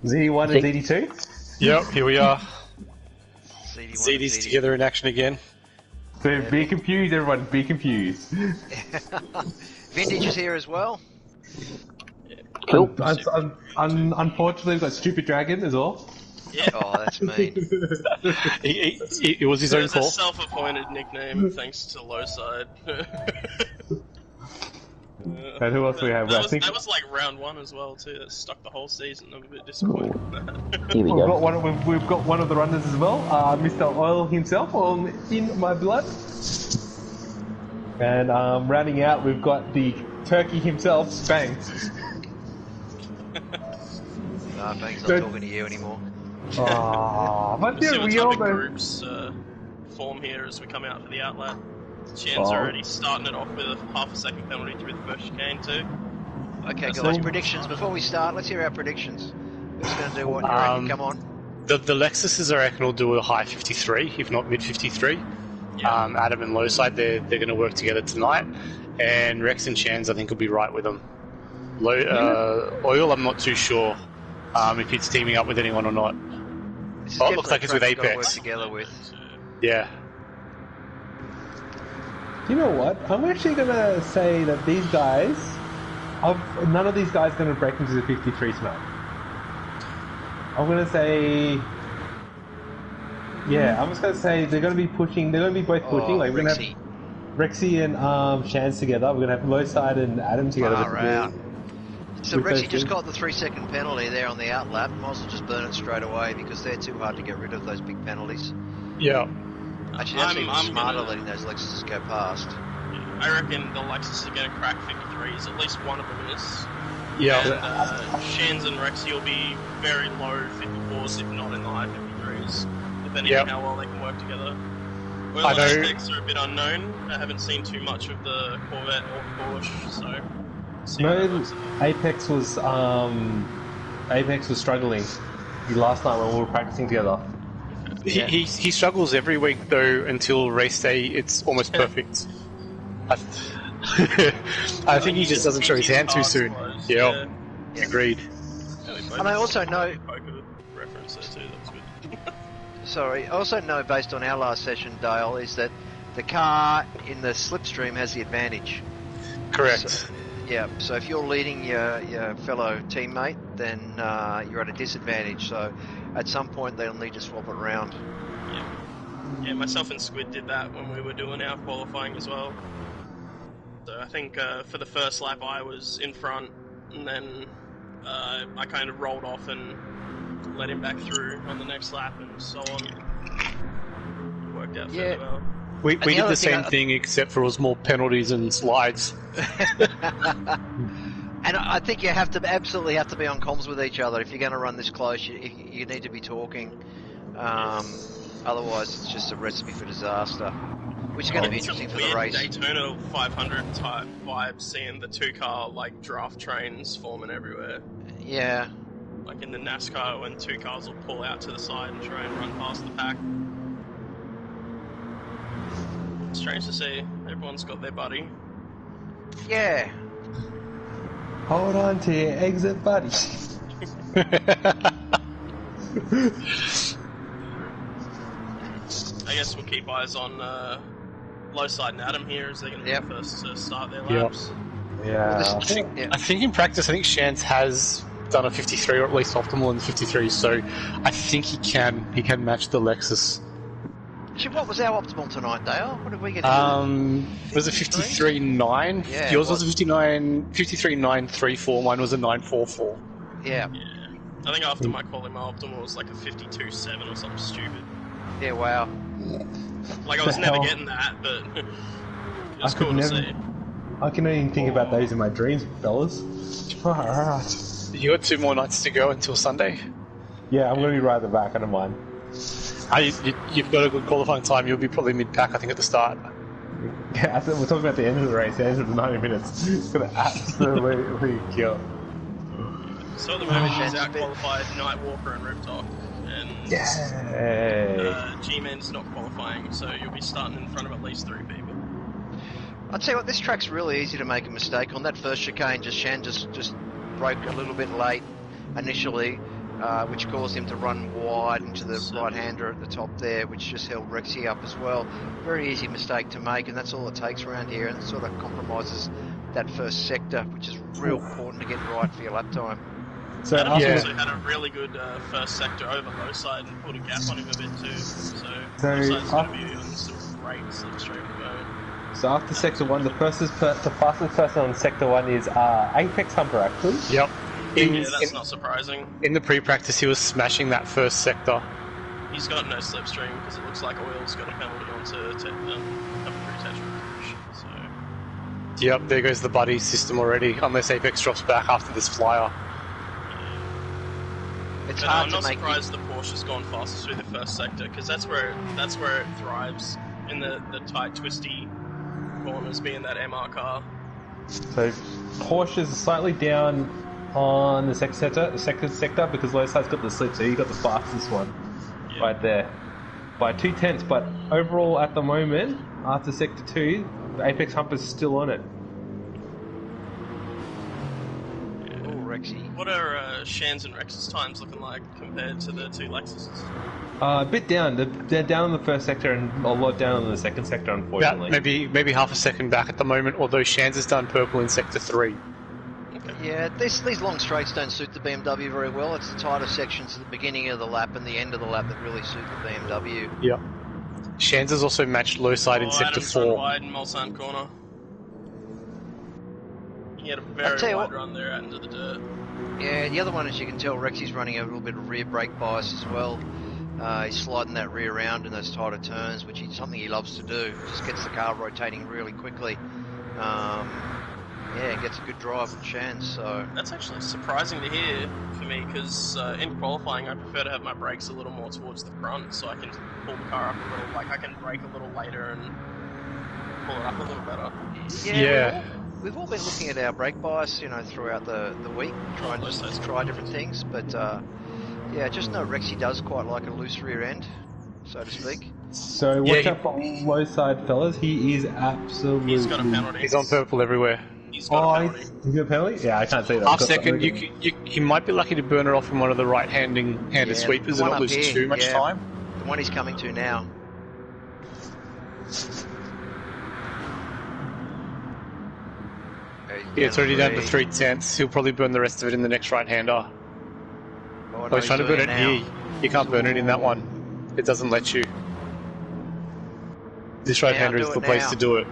ZD1 and ZD2? Yep, here we are. ZD1 ZD's together in action again. So be confused, everyone. Be confused. Vintage is here as well. Cool. Unfortunately, we've got Stupid Dragon as well. Yeah. Oh, that's mean. It was his own It was a call. self-appointed nickname thanks to Lowside. And who else do we have? That was like round 1 as well too. That stuck the whole season. I'm a bit disappointed with that. Here we We've go. got one of the runners as well, Mr. Oil himself, in my blood. And rounding out, we've got the turkey himself, Spanx. No, Banks not talking to you anymore. Aww, but We'll see yeah, what we type all of know. groups form here as we come out for the outlet. Shan's already starting it off with a half a second penalty through the first chicane too. Okay, guys, predictions. Before we start, let's hear our predictions. Who's going to do what? You reckon? Come on. The Lexuses, I reckon, will do a high 53, if not mid 53. Yeah. Adam and Lowside, they're going to work together tonight. And Rex and Shans, I think, will be right with them. Oil, I'm not too sure if it's teaming up with anyone or not. Oh, it looks like it's with Apex. Work together with. Yeah. You know what? I'm actually gonna say that these guys, none of these guys are gonna break into the 53 smoke. I'm gonna say, I'm just gonna say they're gonna be pushing. They're gonna be both pushing. Like we're gonna have Rexy and Shans together. We're gonna have Lowside and Adam together. So Rexy just got the 3-second penalty there on the outlap. Might as well just burn it straight away because they're too hard to get rid of, those big penalties. Yeah. Actually, that's even smarter letting those Lexuses go past. I reckon the Lexus are going to crack 53s, at least one of them is. Yeah. And Shans and Rexy will be very low 54s, if not in the high 53s, depending on how well they can work together. Well, I know. Apex are a bit unknown. I haven't seen too much of the Corvette or Porsche, so... Apex was struggling the last time when we were practicing together. He struggles every week though until race day. It's almost perfect. I think he just doesn't show his hand too soon. Yeah. Agreed. And I also know. Reference there too. That's good. Sorry. I also know, based on our last session, Dale, is that the car in the slipstream has the advantage. Correct. So if you're leading your fellow teammate, then you're at a disadvantage. So at some point they'll need to swap it around. Yeah, myself and Squid did that when we were doing our qualifying as well. So I think for the first lap I was in front, and then I kind of rolled off and let him back through on the next lap, and so on. It worked out fairly well. We did the same thing, except for it was more penalties and slides. And I think you absolutely have to be on comms with each other if you're going to run this close. You need to be talking. Otherwise, it's just a recipe for disaster. Which is going to be interesting for the race. Daytona 500 type vibe, seeing the two-car like draft trains forming everywhere. Yeah. Like in the NASCAR when two cars will pull out to the side and try and run past the pack. Strange to see. Everyone's got their buddy. Yeah. Hold on to your exit, buddy. I guess we'll keep eyes on Lowside and Adam here as they're going to be the first to start their laps. Yeah. I think in practice, I think Shans has done a 53, or at least optimal in the 53, so I think he can match the Lexus. Actually, what was our optimal tonight, Dale? What did we get? Was it 53.9? Yeah, yours was a 53.934. Mine was a 944. Yeah. I think after my quali, my optimal was like a 52.7 or something stupid. Yeah, wow. Like I was never getting that, but it was cool to see. I can only think about those in my dreams, fellas. Alright. You got 2 more nights to go until Sunday? Yeah, I'm going to be right at the back, I don't mind. You've got a good qualifying time. You'll be probably mid-pack, I think, at the start. Yeah, we're talking about the end of the race, the end of the 90 minutes. It's going to absolutely kill. So at the moment, she's out-qualified Nightwalker and Riptop. And G-Man's not qualifying, so you'll be starting in front of at least 3 people. I'll tell you what, this track's really easy to make a mistake on. That first chicane, Shan just broke a little bit late initially. which caused him to run wide into the right-hander at the top there, which just held Rexy up as well. Very easy mistake to make, and that's all it takes around here, and it sort of compromises that first sector, which is real important to get right for your lap time. So Adam after also had a really good first sector over low side and put a gap on him a bit too. So low side's going to be on some great slipstream at the moment. So after sector 1, the fastest person on sector 1 is Apex Humper, actually. Yep. Yeah, that's not surprising. In the pre-practice, he was smashing that first sector. He's got no slipstream because it looks like Oil's got a penalty onto number 3 Tetra. So Yep, there goes the buddy system already, unless Apex drops back after this flyer. It's but hard I'm to not make surprised the Porsche's gone fastest through the first sector because that's where it thrives in the tight, twisty corners, being that MR car. So Porsche's slightly down on the second sector because low side's got the slip, so you got the fastest one right there by 2/10. But overall, at the moment, after sector 2, the Apex Humper's still on it. Rexy. What are Shan's and Rex's times looking like compared to the two Lexuses? A bit down. They're down in the first sector and a lot down in the second sector, unfortunately. Yeah, maybe half a second back at the moment, although Shan's has done purple in sector 3. Okay. Yeah, these long straights don't suit the BMW very well. It's the tighter sections at the beginning of the lap and the end of the lap that really suit the BMW. Yep. Shan's has also matched low side in sector Adam's 4. run wide in Mulsanne corner. He had a very wide run there out into the dirt. Yeah, the other one, as you can tell, Rexy's running a little bit of rear brake bias as well. He's sliding that rear round in those tighter turns, which is something he loves to do. Just gets the car rotating really quickly. Yeah, gets a good drive with Shan, so... That's actually surprising to hear for me, because in qualifying I prefer to have my brakes a little more towards the front, so I can pull the car up a little, like I can brake a little later and pull it up a little better. Yeah. We've all been looking at our brake bias, throughout the week, trying to try different things, but yeah, just know Rexy does quite like a loose rear end, so to speak. So watch out for low side, fellas. He is absolutely... He's got a penalty. He's on purple everywhere. He's got a penalty. He's got a penalty? Yeah, I can't see that. Half second, he might be lucky to burn it off from one of the right-handed sweepers and not lose too much time. The one he's coming to now. Yeah, it's already down to 3/10. He'll probably burn the rest of it in the next right-hander. Oh, he's trying to burn it here. You can't burn it in that one. It doesn't let you. This right-hander is the place to do it.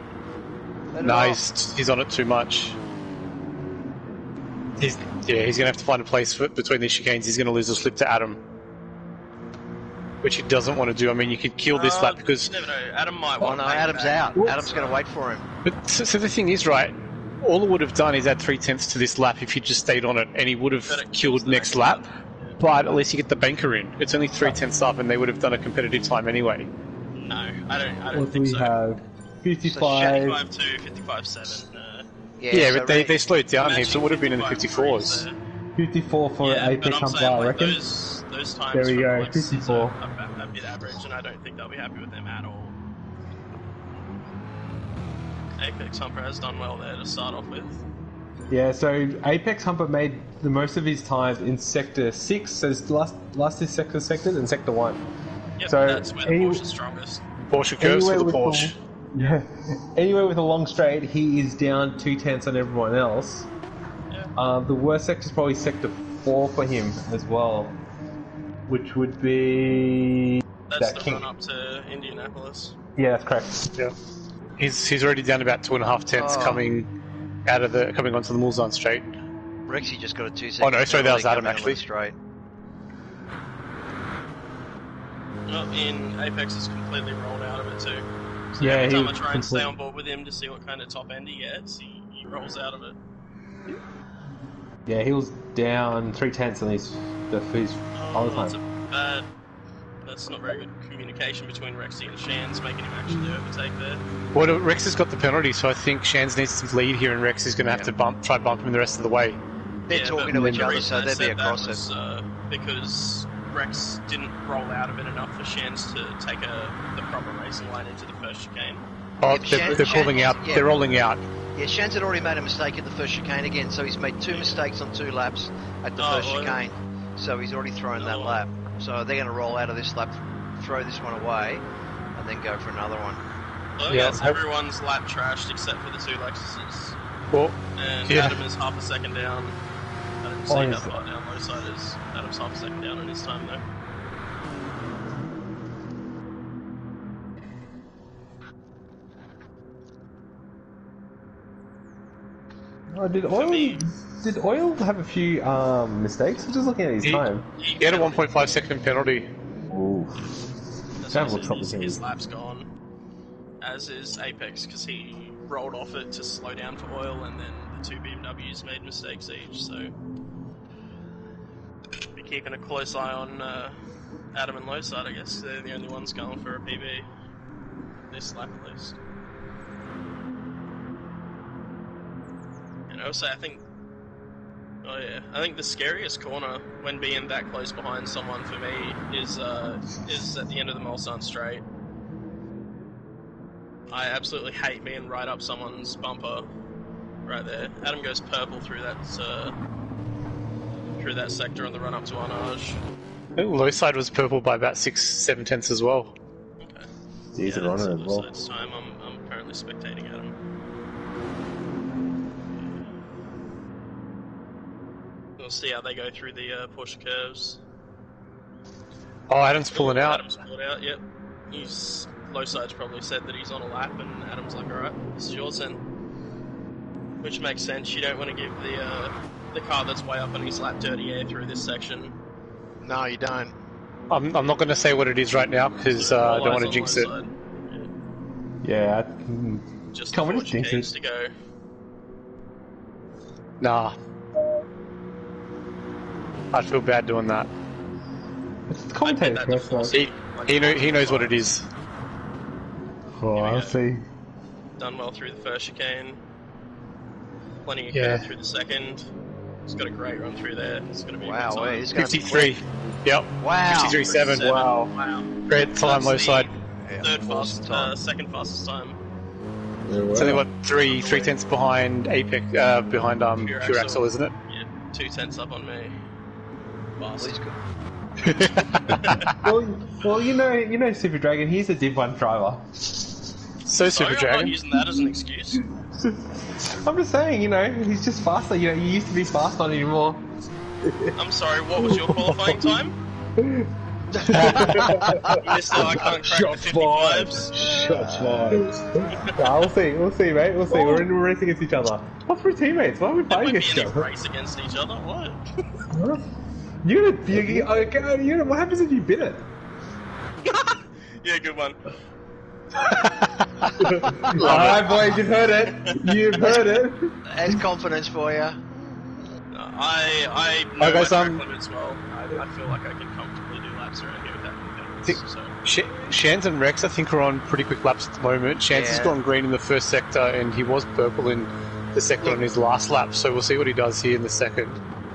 No, he's on it too much. He's going to have to find a place between these chicanes. He's going to lose a slip to Adam, which he doesn't want to do. I mean, you could kill this lap because... You never know. Adam might want to Adam's out. Adam's going to wait for him. But so the thing is, right, all it would have done is add 3/10 to this lap if he just stayed on it, and he would have killed next lap. But at least you get the banker in. It's only 3/10 up, and they would have done a competitive time anyway. No, I don't think so. We have 55... 55.2, 55.7. Yeah, but they slowed down here, so it would have been in the 54s. 54 for Apex Humper, I reckon. Those times there we go, for 54. a bit average, and I don't think they'll be happy with them at all. Apex Humper has done well there to start off with. Yeah, so Apex Humper made the most of his time in Sector 6, so it's last is Sector sectors, and Sector 1. Yep, so that's where the Porsche's strongest. Porsche curves for the Porsche. Yeah. Anyway, with a long straight, he is down 2/10 on everyone else. Yeah. The worst sector is probably Sector 4 for him as well, which would be... That's the run up to Indianapolis. Yeah, that's correct. Yeah. He's already down about 2.5 tenths coming onto the Mulsanne straight. Rexy just got a 2 second. Oh no, sorry, that was Adam actually. Straight. Well, in Apex is completely rolled out of it too. So yeah, every time I try and stay on board with him to see what kind of top end he gets, he rolls out of it. Yeah, he was down 3/10 on his all the time. That's not very good communication between Rexy and Shan's, making him actually overtake there. Well, Rex has got the penalty, so I think Shan's needs to lead here, and Rex is going to have to try bump him the rest of the way. They're talking to each other, so they'd be across it. Because Rex didn't roll out of it enough for Shan's to take the proper racing line into the first chicane. Oh, they're pulling out. Yeah. They're rolling out. Yeah, Shan's had already made a mistake at the first chicane again, so he's made 2 mistakes on 2 laps at the first chicane. so he's already thrown that lap. So they're going to roll out of this lap, throw this one away, and then go for another one. Well, Yeah. yes, everyone's lap trashed except for the two Lexuses. Well, And yeah. Adam is half a second down. I didn't see how far down low side is. Adam's half a second down in his time though. Oh, did Oil have a few mistakes? I'm just looking at his time. He had a 1.5 second penalty. Ooh. That's That what looks his complicated. lap's gone. As is Apex, because he rolled off it to slow down for Oil, and then the two BMWs made mistakes each, so... Be keeping a close eye on Adam and Lowside, I guess. They're the only ones going for a PB. This lap at least. And also, I think the scariest corner when being that close behind someone for me is at the end of the Mulsanne straight. I absolutely hate being right up someone's bumper, right there. Adam goes purple through that sector on the run up to Arnage. I think low side was purple by about 6-7 tenths as well. Okay. He's a that's runner as well. Lowside's time. I'm currently spectating Adam. We'll see how they go through the Porsche curves. Oh, Adam's pulling out. Adam's pulled out, yep. Lowside's probably said that he's on a lap, and Adam's like, alright, this is yours then. Which makes sense, you don't want to give the car that's way up on his lap dirty air through this section. No, you don't. I'm not going to say what it is right now because I don't want to jinx it. Yeah. Just Can't before really jinx chicanes it. to go. Nah. I'd feel bad doing that. It's the commentator's I bet that first, though. He knows what it is. Oh, Here we I go. see. Done well through the first chicane. Plenty of Yeah. credit through the second. He's got a great run through there. It's going to be a Wow, good time. he's going to be 53. Yep. Wow. 53.7. Wow. Great time, low That's side. Yeah, Third awesome fastest, time. second fastest time. It's only what three tenths behind Apex, behind Pure Axle, isn't it? Yeah, 2 tenths up on me. Fast. He's good. Well, you know, Super Dragon. He's a Div 1 driver. So Super Sorry, I'm not Dragon. using that as an excuse. I'm just saying, he's just faster. You used to be fast, not anymore. I'm sorry, what was your qualifying time? Mister, I can't crack the 55s. Shots fired. Nah, we'll see, mate. We'll see. We're in a race against each other. What's for teammates? Why are we There fighting might be against any each other? race against each other. What? What happens if you bid it? Yeah, good one. Alright, boys, you've heard it. You've heard it. There's confidence for you. I know guys, my track limits well. I feel like I can comfortably do laps around here without any penalties. So. Shans and Rex, I think, are on pretty quick laps at the moment. Shans has Yeah. gone green in the first sector, and he was purple in the sector on his last lap. So we'll see what he does here in the second.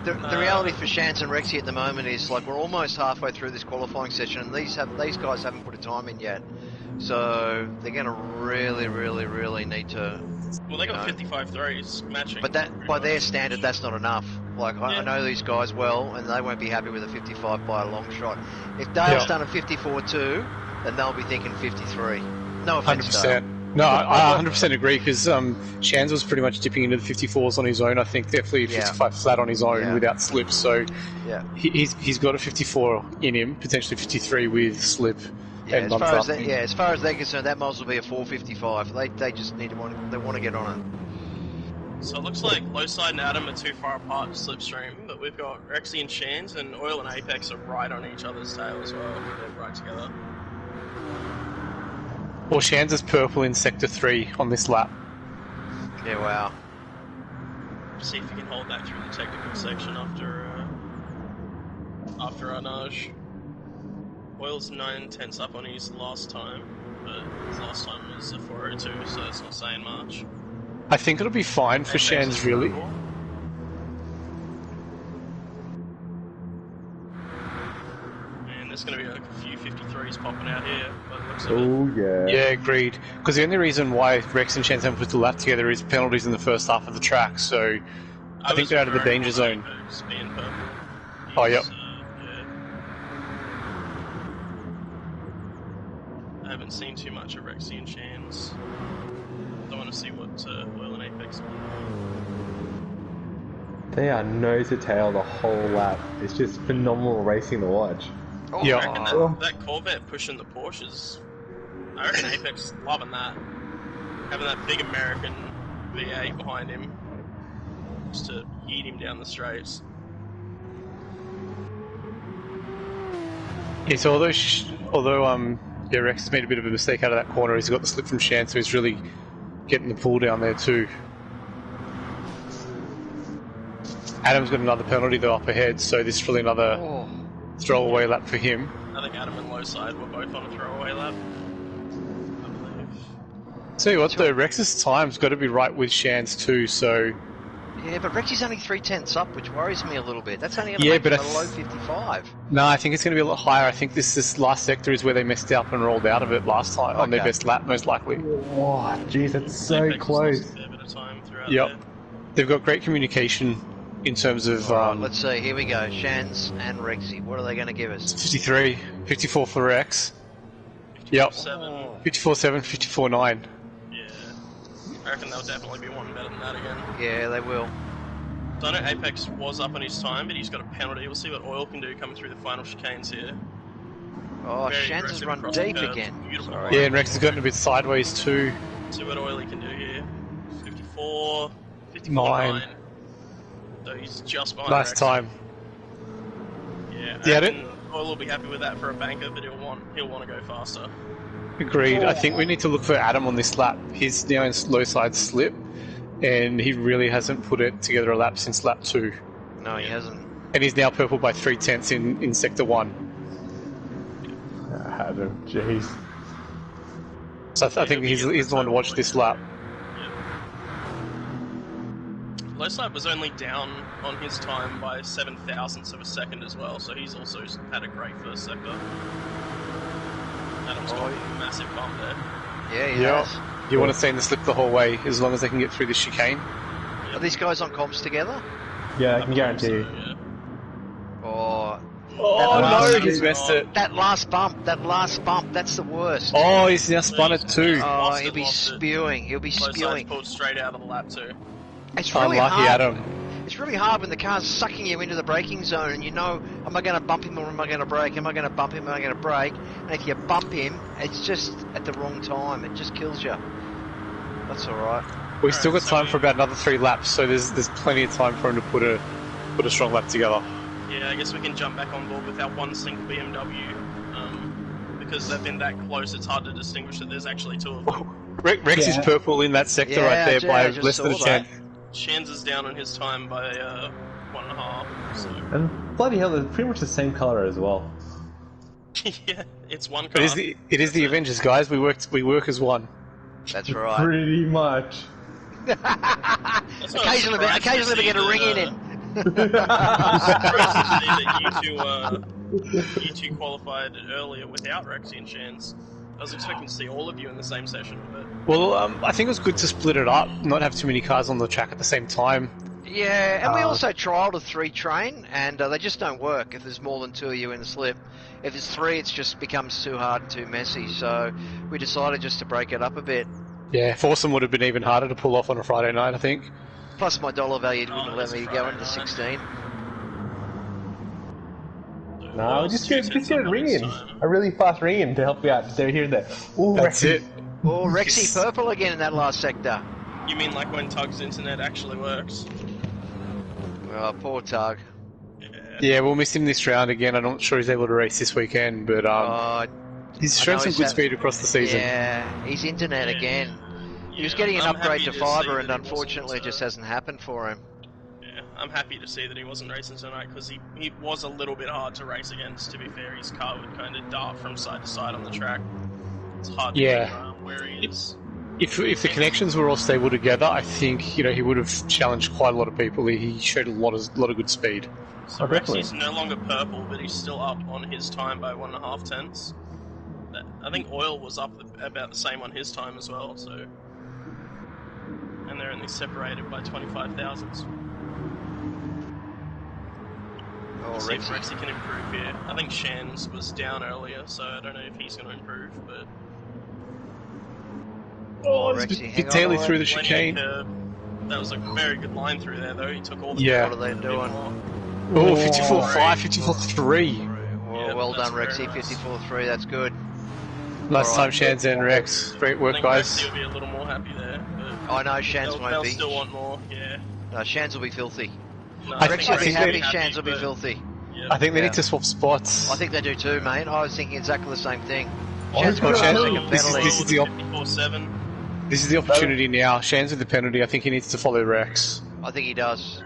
The reality for Shantz and Rexy at the moment is like we're almost halfway through this qualifying session, and these guys haven't put a time in yet, so they're going to really need to. Well, they got 55.3s matching. But that, pretty by much. their standard, that's not enough. Like I know these guys well, and they won't be happy with a 55 by a long shot. If Dale's done a 54.2, then they'll be thinking 53. No offense, 100%. Dale. No, I 100% agree because Shans was pretty much dipping into the 54s on his own. I think definitely 55 flat on his own without slip. So he's got a 54 in him, potentially 53 with slip. Yeah, and as bumps far up. as far as they're concerned, that might as well be a 455. They just need they want to get on it. So it looks like Lowside and Adam are too far apart to slipstream, but we've got Rexy and Shans, and Oil and Apex are right on each other's tail as well. They're right together. Well, Shans is purple in sector 3 on this lap. Yeah, wow. See if you can hold that through the technical section after Arnage. Oil's 9 tenths up on his last time, but his last time was a 402, so it's not saying much. I think it'll be fine for Shans, really. And there's going to be like a few 53s popping out here, by the looks of it. Oh, yeah. Yeah, agreed. Because the only reason why Rex and Shans haven't put the lap together is penalties in the first half of the track, so I think they're out of the danger zone. Being purple. Oh, yep. haven't seen too much of Rexy and Shans. I want to see what Oil and Apex are doing. They are nose to tail the whole lap. It's just phenomenal racing to watch. Oh, Yeah. I reckon that Corvette pushing the Porsches. I reckon Apex is loving that. Having that big American V8 behind him. Just to yeet him down the straights. Yeah, so although Rex has made a bit of a mistake out of that corner, he's got the slip from Shan, so he's really getting the pull down there too. Adam's got another penalty though up ahead, so this is really another throwaway lap for him. I think Adam and Lowside were both on a throwaway lap. I believe. Tell you what though, Rex's time's got to be right with Shan's too, so... Yeah, but Rexy's only 3/10 up, which worries me a little bit. That's only going to Yeah, make but it a low 55. No, I think it's going to be a lot higher. I think this last sector is where they messed up and rolled out of it last time on their best lap, most likely. Oh, jeez, that's so Apex close. lost a fair bit of time throughout Yep. there. They've got great communication in terms of... Let's see, here we go. Shans and Rexy. What are they going to give us? 53, 54 for Rex. Yep. 7. 54.7, 54.9. Yeah. I reckon they'll definitely be wanting better than that again. Yeah, they will. So I know Apex was up on his time, but he's got a penalty. We'll see what Oil can do coming through the final chicanes here. Oh, Very Shans has aggressive run across the deep curve. again. Beautiful. Sorry. Yeah, and Rex has gotten a bit sideways too. See what Oily can do here. 54, 9. 54.9. So he's just behind Nice Rex. time. Yeah, You had I it? reckon Oil will be happy with that for a banker, but he'll want to go faster. Agreed. I think we need to look for Adam on this lap. He's now in low side slip, and he really hasn't put it together a lap since lap 2. No, he hasn't. And he's now purple by 3/10 in sector 1. Adam, jeez. So I think he's the one to watch this lap. Lowslap was only down on his time by 7 thousandths of a second as well, so he's also had a great first sector. Adam's got a massive bump there. Yeah, he has. You want to stay in the slip the whole way, as long as they can get through this chicane. Are these guys on comps together? Yeah, I can guarantee you. Yeah. Or Oh last- no, he's messed it. that last bump, that's the worst. Oh, he's now spun it too. Oh, Lost he'll it, be lost it. spewing. He'll be Lowside's spewing. pulled straight out of the lap too. It's really Unlucky hard. Adam. It's really hard when the car's sucking you into the braking zone and you know, am I going to bump him or am I going to brake? Am I going to bump him or am I going to brake? And if you bump him, it's just at the wrong time. It just kills you. That's alright. We've still got so time we- for about another 3 laps, so there's plenty of time for him to put a strong lap together. Yeah, I guess we can jump back on board with our one single BMW. Because they've been that close, it's hard to distinguish that there's actually 2 of them. Rex is purple in that sector right there by I just less than a saw that. chance. Shans is down on his time by 1.5. So And bloody hell, they're pretty much the same colour as well. yeah, it's one car. It is the Avengers, guys. We work as one. That's right. Pretty much. That's not occasionally surprising they to get a see ring that, in. surprising to see that you two qualified earlier without Rexy and Shans. I was expecting to see all of you in the same session, but Well, I think it was good to split it up, not have too many cars on the track at the same time. Yeah, and we also trialled a 3 train, and they just don't work if there's more than 2 of you in the slip. If there's 3, it just becomes too hard and too messy, so we decided just to break it up a bit. Yeah, Foursome would have been even harder to pull off on a Friday night, I think. Plus my dollar value wouldn't let it's me a go Friday into night. 16. No, just get a ring in. time. A really fast ring in to help you out. Just over here and there. Ooh, That's Rexy. it. Oh, Rexy Yes. purple again in that last sector. You mean like when Tug's internet actually works? Oh, poor Tug. Yeah, we'll miss him this round again. I'm not sure he's able to race this weekend, but Oh, he's I shown know some he's good had- speed across the season. yeah, his internet Yeah. again. He was Yeah, getting an I'm upgrade happy to see fibre, that and he wasn't, unfortunately, it just hasn't happened for him. Yeah, I'm happy to see that he wasn't racing tonight because he was a little bit hard to race against. To be fair, his car would kind of dart from side to side on the track. It's hard to Yeah. figure out where he is. If the connections were all stable together, I think he would have challenged quite a lot of people. He showed a lot of good speed. So Oh, definitely. Rexy's no longer purple, but he's still up on his time by 1.5 tenths. I think Oil was up about the same on his time as well. So, and they're only separated by 25 thousandths. Oh, We'll see if Rexy. Rexy can improve here. I think Shans was down earlier, so I don't know if he's going to improve, but Oh, it's a Rexy, hang bit on. daily through the Plenty chicane. of that was a very good line through there, though. He took all the Yeah. What are they doing? Oh, 54.5, 54.3. Well that's done, very Rexy. nice. 54.3, that's good. Nice All time, right. Shans and Rex. Great I work, think guys. Rexy will be a little more happy there. But I know Shans won't they'll be. still want more, yeah. No, Shans will be filthy. No, I Rexy think will be they- happy, Shans will be but- filthy. Yeah. I think they Yeah. need to swap spots. I think they do too, mate. I was thinking exactly the same thing. Oh, Shans got a Shans- second this is- penalty. this is the op- 54-7. This is the opportunity now. Shans with the penalty. I think he needs to follow Rex. I think he does.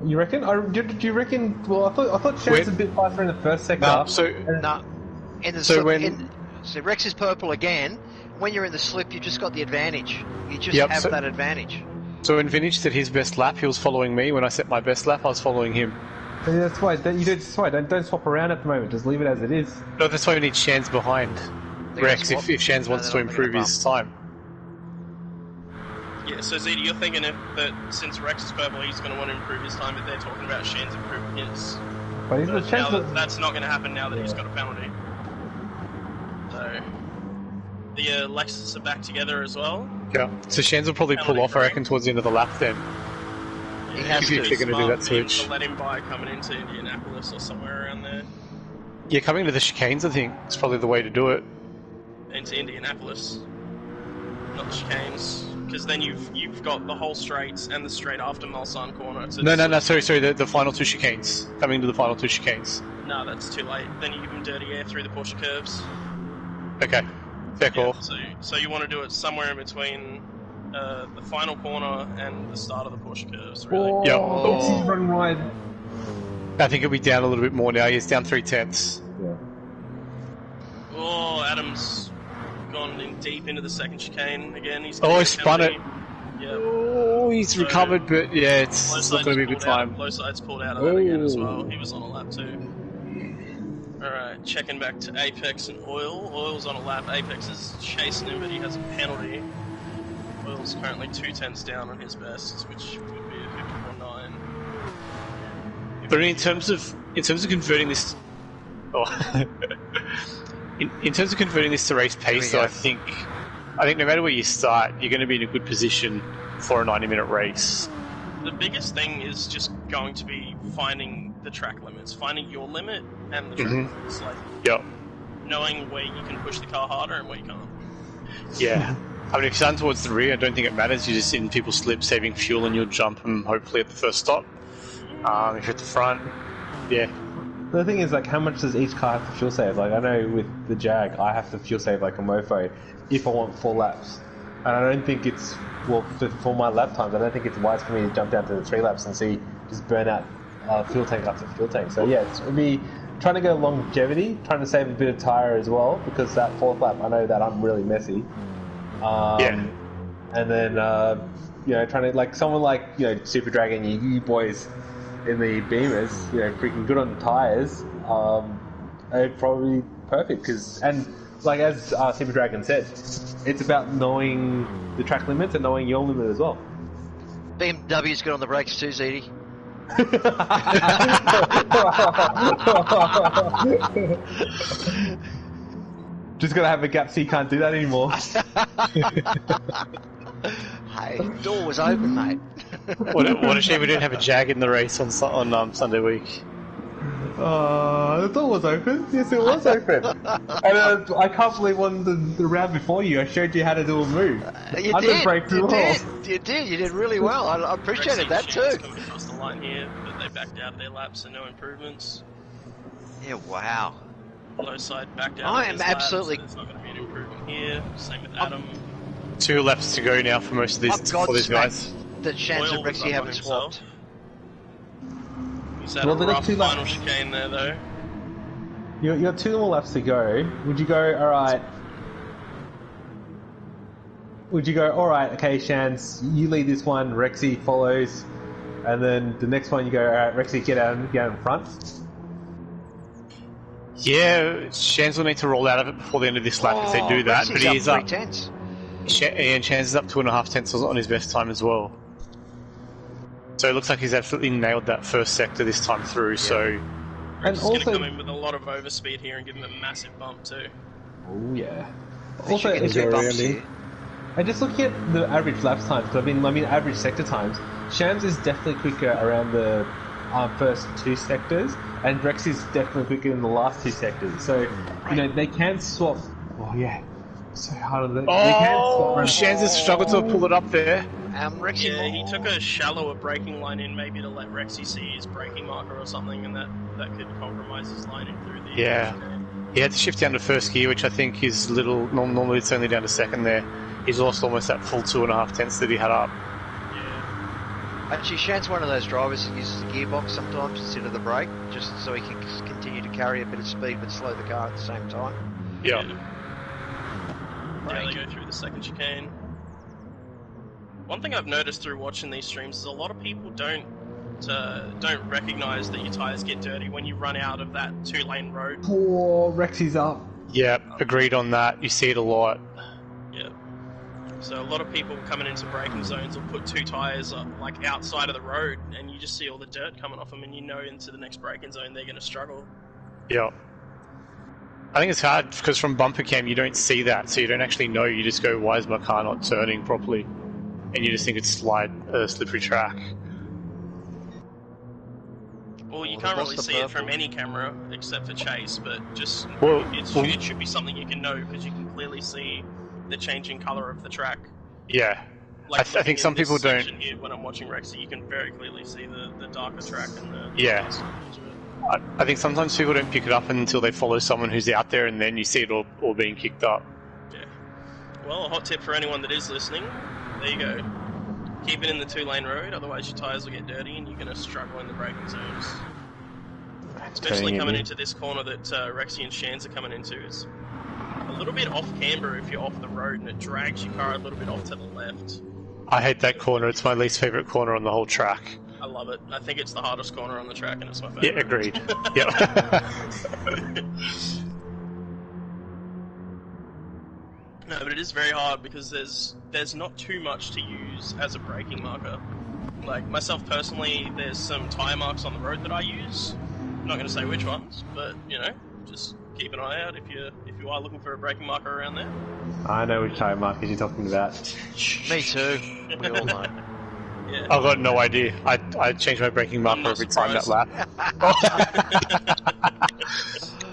You reckon? Do you reckon? Well, I thought Shans Wait. was a bit faster in the first sector. No, so No. In the So slip, when- so Rex is purple again. When you're in the slip, you've just got the advantage. You just Yep, have so- that advantage. so when Vintage did his best lap, he was following me. When I set my best lap, I was following him. Yeah, that's why. Don't swap around at the moment. Just leave it as it is. No, that's why we need Shans behind They're Rex gonna if swap. Shans No, wants they're to not gonna improve his time. Yeah, so Zeta, you're thinking that since Rex is purple, he's going to want to improve his time, but they're talking about Shan's improving his. But he's But the now chance. that's not going to happen now that he's got a penalty. So the Lexus are back together as well. Yeah. So Shans will probably pull Penalty off, I free. reckon, towards the end of the lap then. He has If to. you're going to do Smart that of him switch. to let him by coming into Indianapolis or somewhere around there. Yeah, coming to the chicanes, I think, is probably the way to do it. Into Indianapolis, not the chicanes, because then you've got the whole straights and the straight after Mulsanne corner. No, sorry, the final two chicanes. Coming to the final two chicanes. No, that's too late. Then you give him dirty air through the Porsche curves. Okay, fair call. Yeah, so you want to do it somewhere in between the final corner and the start of the Porsche curves, really. Oh, Yeah. He's running wide. I think he'll be down a little bit more now. He's down 3/10. Yeah. Oh, Adam's gone in deep into the second chicane again. He's Oh, he spun it. Yeah. Oh, he's So- recovered, but yeah, it's not going to be a good time. Low side's pulled out of that again as well. Oh. He was on a lap too. Alright, checking back to Apex and Oil. Oil's on a lap. Apex is chasing him, but he has a penalty. Oil's currently 2/10 down on his best, which would be a 54.9. But in terms of converting this, in terms of converting this to race pace, though, I think no matter where you start, you're going to be in a good position for a 90-minute race. The biggest thing is just going to be finding the track limits, finding your limit and the track limits. Like Yep. knowing where you can push the car harder and where you can't. Yeah. I mean, if you're starting towards the rear, I don't think it matters. You're just in people's slip, saving fuel, and you'll jump them hopefully at the first stop. If you're at the front, yeah. The thing is, like, how much does each car have to fuel save? Like, I know with the Jag, I have to fuel save like a mofo if I want 4 laps. And I don't think it's, well, for my lap times, I don't think it's wise for me to jump down to the 3 laps and see just burn out fuel tank after fuel tank. So yeah, it'll be trying to go longevity, trying to save a bit of tyre as well, because that 4th lap, I know that I'm really messy. Yeah. And then, trying to, like, someone like, Super Dragon, you boys in the Beamers, freaking good on the tyres, are probably perfect, and like as Super Dragon said, it's about knowing the track limits and knowing your limit as well. BMW's good on the brakes too, Zeddy. Just gotta have a gap so you can't do that anymore. Hey, door was open, mate. What a shame we didn't have a Jag in the race on Sunday week. The door was open. Yes, it was open. And I can't believe on the round before you, I showed you how to do a move. You I did. could break through walls. You did really well. I appreciated that too. Coming across the line here, but they backed out of their laps, so no improvements. Yeah, wow. Low side backed out. I of am his laps, absolutely- so there's not going to be an improvement here. Same with Adam. 2 laps to go now for most of these for these guys. That Shans and Oil was Rexy up haven't on himself. swapped. He's had Well, a they got rough 2 laps. final chicane there, though. You got 2 more laps to go. Would you go, alright, okay, Shans, you lead this one, Rexy follows, and then the next one you go, alright, Rexy, get out in front? Yeah, Shans will need to roll out of it before the end of this lap if they do that. Rexy's But he is up up. 3/10. And Shans is up 2.5 tenths on his best time as well. So it looks like he's absolutely nailed that first sector this time through. So And He's going to also, come in with a lot of overspeed here and give him a massive bump, too. oh yeah. Fish Also, are getting it's, two bumps here. And just looking at the average lap times, because I mean average sector times, Shams is definitely quicker around the first 2 sectors, and Rex is definitely quicker in the last 2 sectors. So, you know, they can swap. Oh yeah, so hard on the. Oh, Shams has struggled to pull it up there. Rexy. Yeah, he took a shallower braking line in, maybe to let Rexy see his braking marker or something, and that could compromise his line in through the. Yeah. He had to shift down to first gear, which I think is little. Normally it's only down to second there. He's lost almost that full 2.5 tenths that he had up. Yeah. Actually, Shan's one of those drivers that uses the gearbox sometimes instead of the brake, just so he can continue to carry a bit of speed but slow the car at the same time. Yeah. Yeah, they go through the second chicane. One thing I've noticed through watching these streams is a lot of people don't recognise that your tyres get dirty when you run out of that 2-lane road. Oh, Rexy's up. Yeah, agreed on that. You see it a lot. Yeah. So a lot of people coming into braking zones will put 2 tyres like outside of the road, and you just see all the dirt coming off them, and you know into the next braking zone they're going to struggle. Yeah. I think it's hard because from bumper cam you don't see that, so you don't actually know. You just go, why is my car not turning properly? And you just think it's slippery track. Well, you can't really see it from any camera except for Chase, but just it should be something you can know because you can clearly see the changing colour of the track. Yeah. Like I think some people don't. Here, when I'm watching Rexy, you can very clearly see the darker track and the. Yeah. I think sometimes people don't pick it up until they follow someone who's out there, and then you see it all being kicked up. Yeah. Well, a hot tip for anyone that is listening, there you go. Keep it in the 2-lane road, otherwise your tyres will get dirty and you're going to struggle in the braking zones. Especially coming into this corner that Rexy and Shans are coming into. It's a little bit off camber if you're off the road, and it drags your car a little bit off to the left. I hate that corner. It's my least favourite corner on the whole track. I love it. I think it's the hardest corner on the track, and it's my favourite. Yeah, agreed. Yeah. No, but it is very hard because there's not too much to use as a braking marker. Like myself personally, there's some tyre marks on the road that I use. I'm not going to say which ones, but you know, just keep an eye out if you are looking for a braking marker around there. I know which tyre markers you're talking about. Me too. We all know. Yeah. I've got no idea. I change my braking marker every time that lap.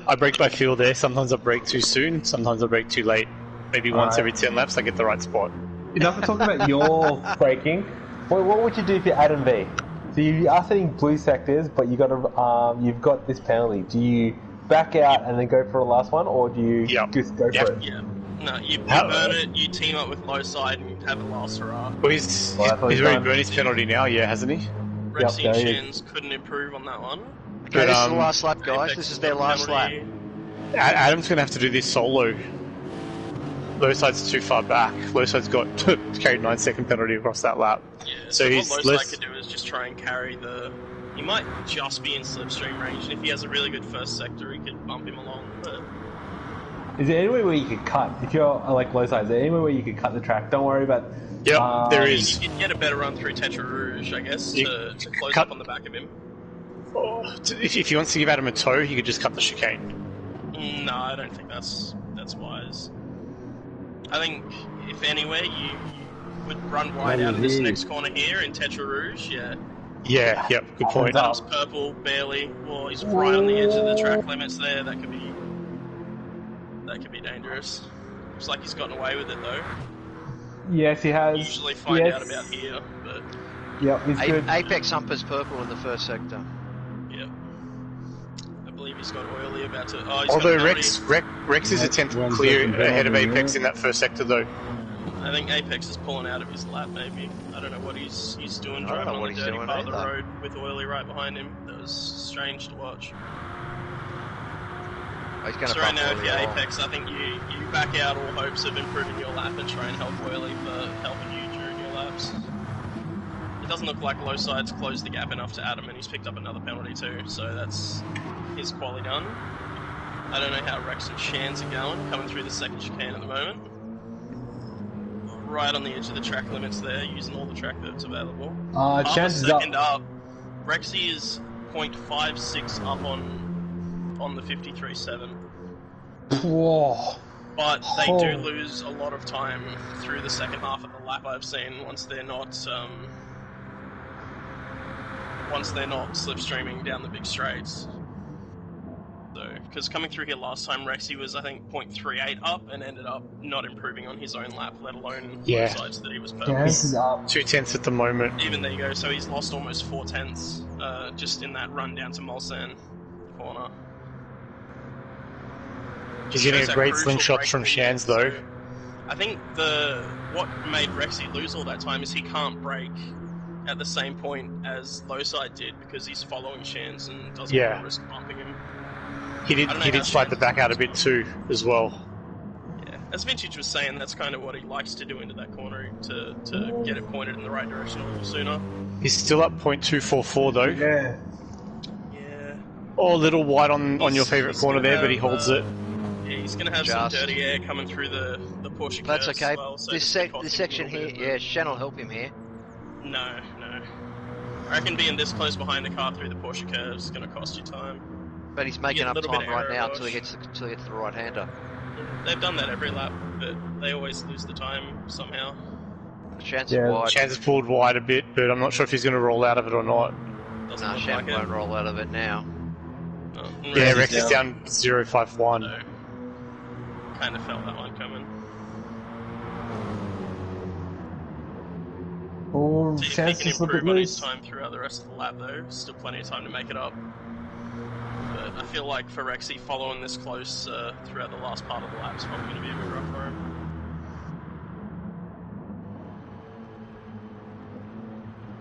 I brake by feel there. Sometimes I brake too soon. Sometimes I brake too late. Maybe once every 10 laps I get the right spot. Enough of talking about your braking. What would you do if you're Adam V? So you are setting blue sectors, but you've got this penalty. Do you back out and then go for a last one, or do you just go for it? Yeah. No, you burn it, you team up with low side and have a last hurrah. Well, he's already burned his penalty now, hasn't he? Rexy and Shins couldn't improve on that one. Okay, this is the last lap, guys. This is their last lap. Adam's going to have to do this solo. Low side's too far back. Low side's got carried 9-second penalty across that lap. Yeah, so what low side could do is just try and carry the... He might just be in slipstream range, and if he has a really good first sector, he could bump him along, but... Is there any way where you could cut? If you're like low side, is there any way where you could cut the track? Don't worry about... Yep, there is. You could get a better run through Tetra Rouge, I guess, to close up on the back of him. Oh, if he wants to give Adam a tow, he could just cut the chicane. No, I don't think that's wise. I think, if anywhere, you would run wide out of this next corner here in Tetra Rouge, Yeah, yep, good point. Adam's purple, barely. Well, he's right on the edge of the track limits there. That could be dangerous. Looks like he's gotten away with it, though. Yes, he has. Usually find out about here, but... Yep, he's good. Apex Humper's purple in the first sector. Yep. I believe he's got Oily about to... Although Rex is a 10th clear ahead of Apex in that first sector, though. I think Apex is pulling out of his lap, maybe. I don't know what he's doing, driving on the dirty part of the road with Oily right behind him. That was strange to watch. So right now, if you're Apex, I think you back out all hopes of improving your lap and try and help Oily for helping you during your laps. It doesn't look like low side's closed the gap enough to Adam, and he's picked up another penalty too, so that's his quali done. I don't know how Rex and Shans are going, coming through the second chicane at the moment. Right on the edge of the track limits there, using all the track that's available. Shans is second up. Rexy is 0.56 up on the 53.7. Whoa. But they do lose a lot of time through the second half of the lap. I've seen once they're not slipstreaming down the big straights. So, because coming through here last time, Rexy was I think 0.38 up and ended up not improving on his own lap, let alone the sides that he was perfect. He's up 2 tenths at the moment. Even there you go. So he's lost almost 4 tenths just in that run down to Mulsanne corner. He's getting a great slingshot from Shans though. So I think what made Rexy lose all that time is he can't brake at the same point as Lowside did because he's following Shans and doesn't want to risk bumping him. He did slide the back out a bit too, as well. Yeah, as Vintage was saying, that's kind of what he likes to do into that corner to get it pointed in the right direction a little sooner. He's still up 0.244 though. Yeah. Yeah. Oh, a little wide on your favourite corner there, but he holds it. Yeah, he's going to have some dirty air coming through the Porsche That's curves okay. as well, so this section here, yeah, Shan will help him here. No. I reckon being this close behind the car through the Porsche curves is going to cost you time. But he's making up time right now until he gets to the right-hander. They've done that every lap, but they always lose the time somehow. Chance is wide. Chance is pulled wide a bit, but I'm not sure if he's going to roll out of it or not. No, Shan won't roll out of it now. Oh, yeah, Rex is down 0.51. So, kind of felt that one coming. Oh, See if Chance he is can a bit improve on his loose. time throughout the rest of the lap, though. Still plenty of time to make it up. But I feel like for Rexy, following this close throughout the last part of the lap is probably going to be a bit rough for him.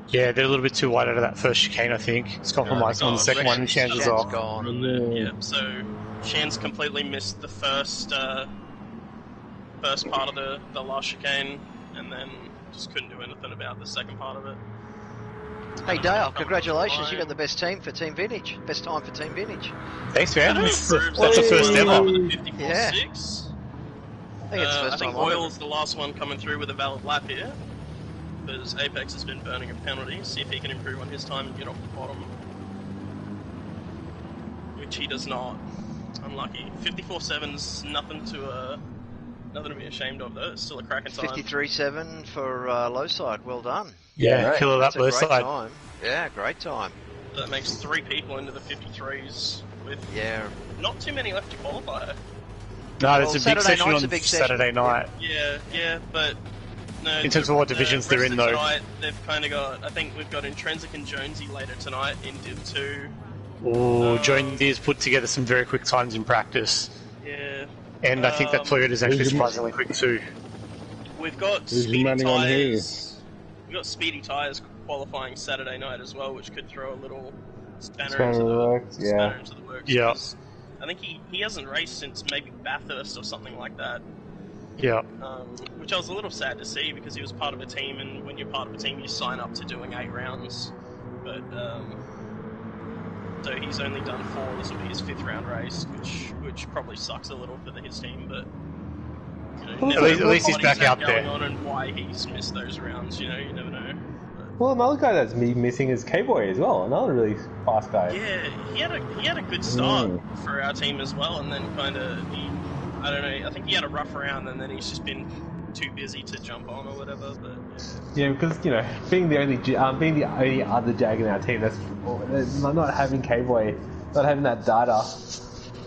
Yeah, they're a little bit too wide out of that first chicane, I think. It's compromised on the second one, and Chance is off. Yeah, so Shan's completely missed the first part of the last chicane, and then just couldn't do anything about the second part of it. Hey Dale, congratulations! You got the best team for Team Vintage. Best time for Team Vintage. Thanks, man. That's the first ever. Yeah. 54.6. I think it's the first I think time. Oil's the last one coming through with a valid lap here, because Apex has been burning a penalty. See if he can improve on his time and get off the bottom, which he does not. Unlucky. 54.7's nothing to be ashamed of though. It's still a cracking time. 53.7 for low side. Well done. Yeah, killer that low side. Time. Yeah, great time. That makes 3 people into the 53s with not too many left to qualify. No, there's a big session on Saturday night. Yeah, but no. In terms of what divisions they're in, though. Tonight, they've kind of got. I think we've got Intrinsic and Jonesy later tonight in Div 2. Oh, Jonesy has put together some very quick times in practice. Yeah. And I think that Toyota is actually surprisingly quick too. We've got speedy tyres. We've got speedy tyres qualifying Saturday night as well, which could throw a little spanner into the works. Yeah. I think he hasn't raced since maybe Bathurst or something like that. Yeah. Which I was a little sad to see because he was part of a team, and when you're part of a team, you sign up to doing 8 rounds. But so he's only done 4. This will be his 5th round race, which probably sucks a little for his team, but you know, at least he's back out there. On and why he's missed those rounds, you never know. But, well, another guy that's missing is K-Boy as well. Another really fast guy. Yeah, he had a good start for our team as well, and then kind of I don't know. I think he had a rough round, and then he's just been too busy to jump on or whatever. But yeah, because being the only other Jag in our team, that's not having K-Boy, not having that data,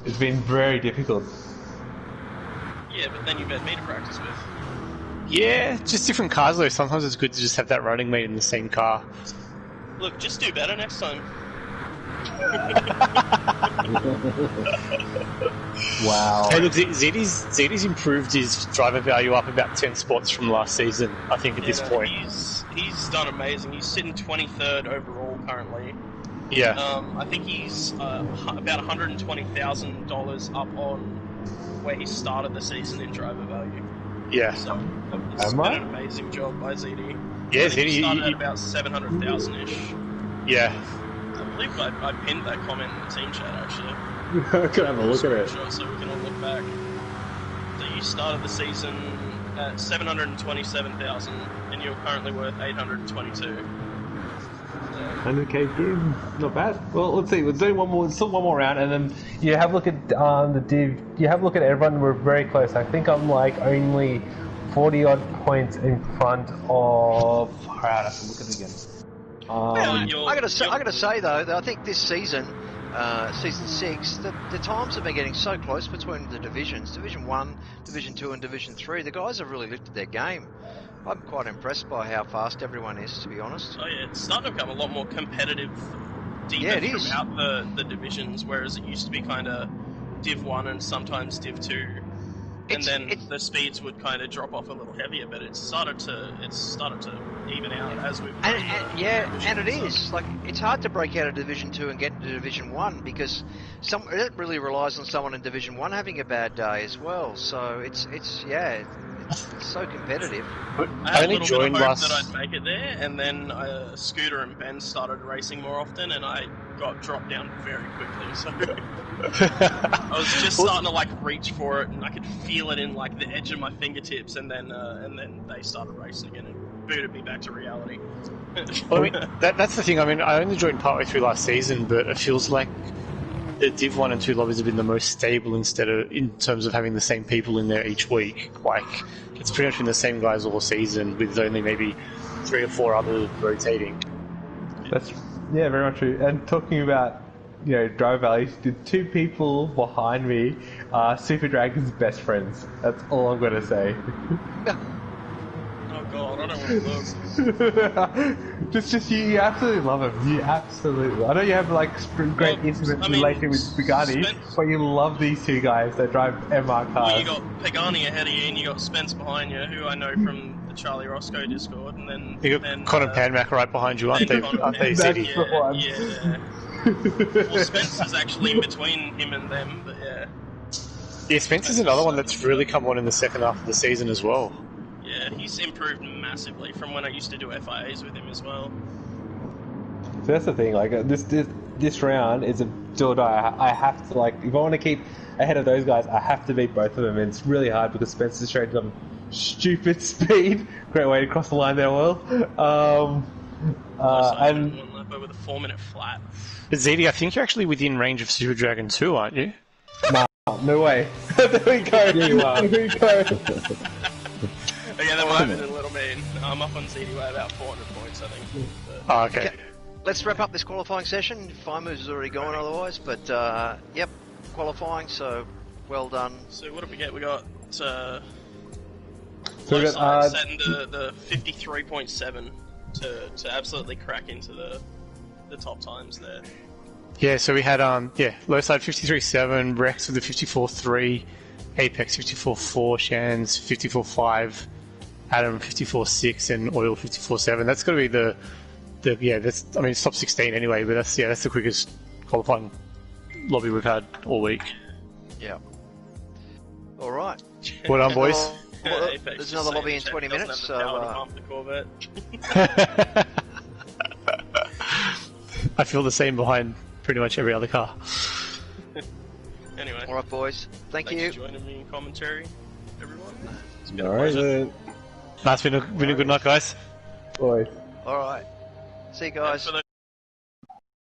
it's been very difficult. Yeah, but then you've had me to practice with. Yeah, just different cars though. Sometimes it's good to just have that running mate in the same car. Look, just do better next time. Wow. Hey, look, ZD's improved his driver value up about 10 spots from last season, I think, at this point. He's done amazing. He's sitting 23rd overall currently. Yeah. I think he's about $120,000 up on where he started the season in driver value. Yeah. So it's been an amazing job by ZD. Yeah, ZD started at about 700,000-ish. Yeah. I believe I pinned that comment in the team chat actually. Could have a look at it. So we can all look back. So you started the season at 727,000, and you're currently worth 822. 100k game, not bad. Well, let's see. We're doing one more, still one more round, and then you have a look at the div. You have a look at everyone. We're very close. I think I'm like only 40 odd points in front of. Alright, I have to look at it again. I gotta say though, that I think this season, season 6, the times have been getting so close between the divisions, Division 1, Division 2 and Division 3. The guys have really lifted their game. I'm quite impressed by how fast everyone is, to be honest. Oh yeah, it's starting to become a lot more competitive deeper throughout the divisions, whereas it used to be kind of Div 1 and sometimes Div 2. And then the speeds would kind of drop off a little heavier, but it's started to even out as we've and it is like it's hard to break out of Division 2 and get into Division 1 because it really relies on someone in Division 1 having a bad day as well. So it's so competitive. I had a little bit of hope that I'd make it there, and then Scooter and Ben started racing more often, and I got dropped down very quickly. So I was just starting to like reach for it, and I could feel it in like the edge of my fingertips, and then they started racing again and booted me back to reality. Well, I mean, that's the thing. I mean, I only joined partway through last season, but it feels like the Div 1 and 2 lobbies have been the most stable in terms of having the same people in there each week. Like, it's pretty much been the same guys all season with only maybe 3 or 4 others rotating. That's very much true. And talking about Driver Valley, the 2 people behind me are Super Dragon's best friends. That's all I'm going to say. Oh god, I don't want to look. just you absolutely love him. You absolutely. I know you have like great intimate relation with Pagani, but you love these 2 guys that drive MR cars. Well, you got Pagani ahead of you, and you got Spence behind you, who I know from the Charlie Roscoe Discord, and then you got Connor Panmack right behind you, aren't they? City? Yeah. Well, Spence is actually in between him and them, but yeah. Yeah, Spence is another one that's really come on in the second half of the season as well. Yeah, he's improved massively from when I used to do FIAs with him as well. So that's the thing, like, this round is a do or die. I have to, like, if I want to keep ahead of those guys, I have to beat both of them, and it's really hard because Spencer's showed some stupid speed. Great way to cross the line there, Will. And one lap over the 4-minute flat. But ZD, I think you're actually within range of Super Dragon 2, aren't you? Nah, no way. There we go. Yeah, you are. There we go. Okay, that might have been a little mean. I'm up on ZD by about 400 points, I think. But... Oh, okay. Let's wrap up this qualifying session. Fine Moves has already gone otherwise, but yep, qualifying, so well done. So what did we get? We got So low side setting the 53.7 to absolutely crack into the top times there. Yeah, so we had low side 53.7, Rex with the 54.3, Apex 54.4, Shans 54.5, Adam 54.6, and Oil 54.7. That's got to be it's top 16 anyway, but that's the quickest qualifying lobby we've had all week. Yeah. All right. Well done, boys. There's another lobby in 20 minutes, so... I feel the same behind pretty much every other car. Anyway. All right, boys. Thanks for joining me in commentary, everyone. It's been a pleasure. It's been a good night, guys. Boys. All right. See you guys.